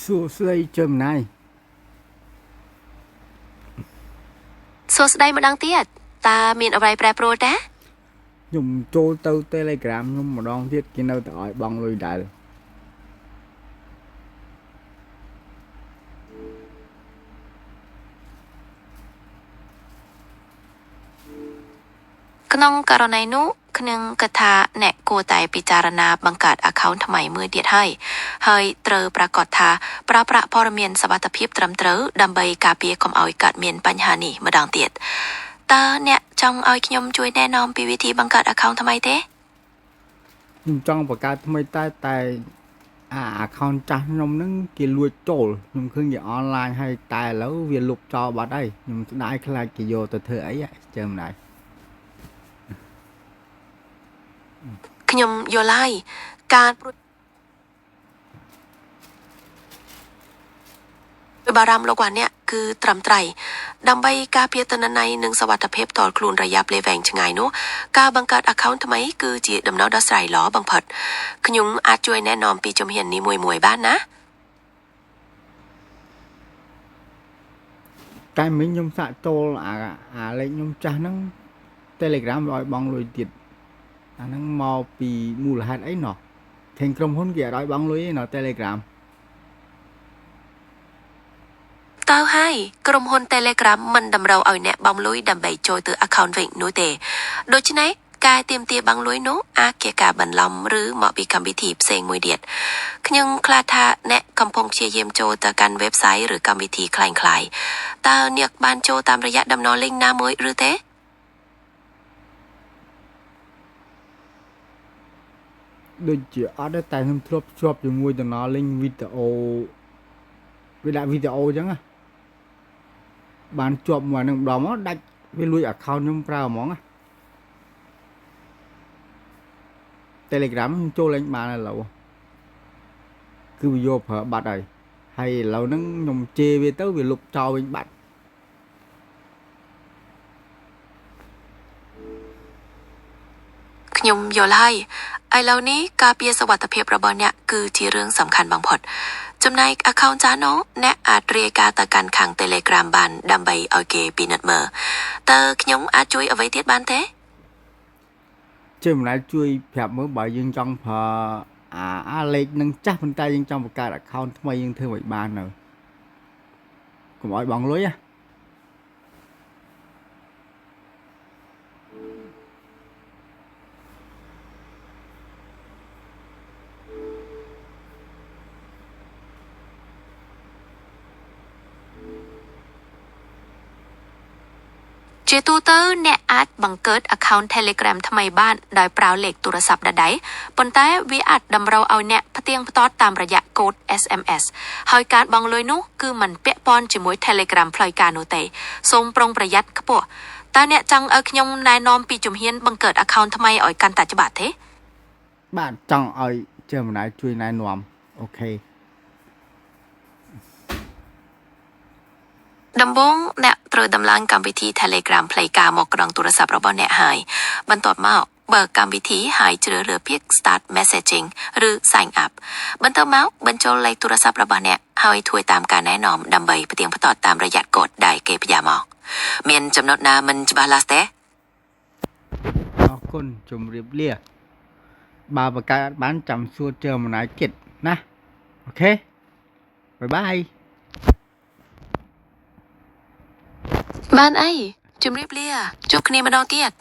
សួស្តីចំណាយសួស្តីម្ដងទៀតតើមានអ្វីប្រែប្រួលទេខ្ញុំចូលទៅ Telegram ខ្ញុំម្ដងទៀតគេនៅតែឲ្យបង់លុយដែរក្នុងករណីនោះខ្ញុំគិតថាអ្នកគួរតែពិចារណាបង្កើត account ថ្មីមួយទៀតហើយត្រូវប្រាកដថាប្រើប្រាស់ព័ត៌មានសុវត្ថិភាពត្រឹមត្រូវដើម្បីការពារកុំឲ្យកើតមានបញ្ហានេះម្ដងទៀតតើអ្នកចង់ឲ្យខ្ញុំជួយណែនាំពីវិធីបង្កើត account ថ្មីទេខ្ញុំចង់បង្កើតថ្មីតែaccount ចាស់ខ្ញុំហ្នឹងគេលួចចូលខ្ញុំឃើញគេអនឡាញហើយតែឥឡូវវាលុបចោលបាត់ហើយខ្ញុំស្ដាយខ្លាចគេយកទៅធ្វើអីចាំណាយខ្ញុំយល់ហើយការបារម្ភលោកអ្នកគឺត្រឹមត្រូវដើម្បីការពារទិន្នន័យនិងសុវត្ថិភាពផ្ទាល់ខ្លួនរយៈពេលវែងឆ្ងាយនោះការបង្កើត account ថ្មីគឺជាដំណោះដ៏ស្រ័យល្អបំផុតខ្ញុំអាចជួយណែនាំពីជំហាននេះមួយបានណាតែមិញខ្ញុំសាកចូលអាលេខខ្ញុំចាស់ហ្នឹង Telegram វាឲ្យបង់លុយទៀតអាហ្នឹងមកពីមូលហេតុអីណោះឃើញក្រុមហ៊ុនគេអត់ឲ្យបង់លុយទេណោះ Telegramតើហើយក្រុមហ៊ុន Telegram មិនតម្រូវឲ្យអ្នកបង់លុយដើម្បីចូលទៅ account វិញនោះទេដូច្នេះការទាមទារបង់លុយនោះអាចជាការបន្លំឬមកពីកម្មវិធីផ្សេងមួយទៀតខ្ញុំខ្លាចថាអ្នកកំពុងព្យាយាមចូលទៅកាន់ website ឬកម្មវិធីคล้ายៗតើអ្នកបានចូលតាមរយៈដំណ link ណាមួយឬទេដូចជាអត់ទេតែខ្ញុំធ្លាប់ភ្ជាប់ជាមួយតំណ link វីដេអូវាដាក់វីដេអូអញ្ចឹងណាបានជាប់មកនឹងម្ដងមកដាច់វាលួច account ខ្ញុំប្រើហ្មងណា Telegram ខ្ញុំចូលលេងបានឥឡូវគឺវាយកប្រើបាត់ហើយឥឡូវហ្នឹងខ្ញុំជេរវាទៅវាលុបចោលវិញបាត់ខ្ញុំយល់ហើយឥឡូវនេះការពារសុវត្ថិភាពរបស់អ្នកគឺជារឿងសំខាន់បំផុតចំណែក account ចាស់នោះអ្នកអាចរាយការណ៍ទៅកាន់ខាង Telegram បានដើម្បីឲ្យគេពិនិត្យមើលតើខ្ញុំអាចជួយអ្វីទៀតបានទេជួយម្ល៉េះជួយប្រាប់មើលបើយើងចង់ប្រើអាលេខនឹងចាស់ប៉ុន្តែយើងចង់បង្កើត account ថ្មីយើងធ្វើមិនបាននៅកុំឲ្យបង់លុយណាជាទូទៅអ្នកអាចបង្កើត account Telegram ថ្មីបានដោយប្រើលេខទូរស័ព្ទដដែលប៉ុន្តែវាអាចតម្រូវឲ្យអ្នកផ្ទៀងផ្ទាត់តាមរយៈកូដ SMS ហើយការបង់លុយនោះគឺមិនពាក់ព័ន្ធជាមួយ Telegram ផ្លូវការនោះទេសូមប្រុងប្រយ័ត្នខ្ពស់តើអ្នកចង់ឲ្យខ្ញុំណែនាំពីជំហានបង្កើត account ថ្មីឲ្យកាន់តែច្បាស់ទេបាទចង់ឲ្យចេះម្ល៉េះជួយណែនាំអូខេដំបូងអ្នកត្រូវដំឡើងកម្មវិធី Telegram ផ្លូវការមកក្នុងទូរស័ព្ទរបស់អ្នកហើយបន្ទាប់មកបើកកម្មវិធីហើយជ្រើសរើសពាក្យ Start Messaging ឬ Sign Up បន្ទាប់មកបញ្ចូលលេខទូរស័ព្ទរបស់អ្នកហើយធ្វើតាមការណែនាំដើម្បីផ្ទៀងផ្ទាត់តាមរយៈកូដដែលគេផ្ញើមកមានចំណុចណាមិនច្បាស់លាស់ទេអរគុណជម្រាបលាបើបង្កើតបានចាំសួរចេះម្ល៉េះទៀតណាអូខេបាយបាយបានអីជំរាបលាជួបគ្នាម្ដងទៀត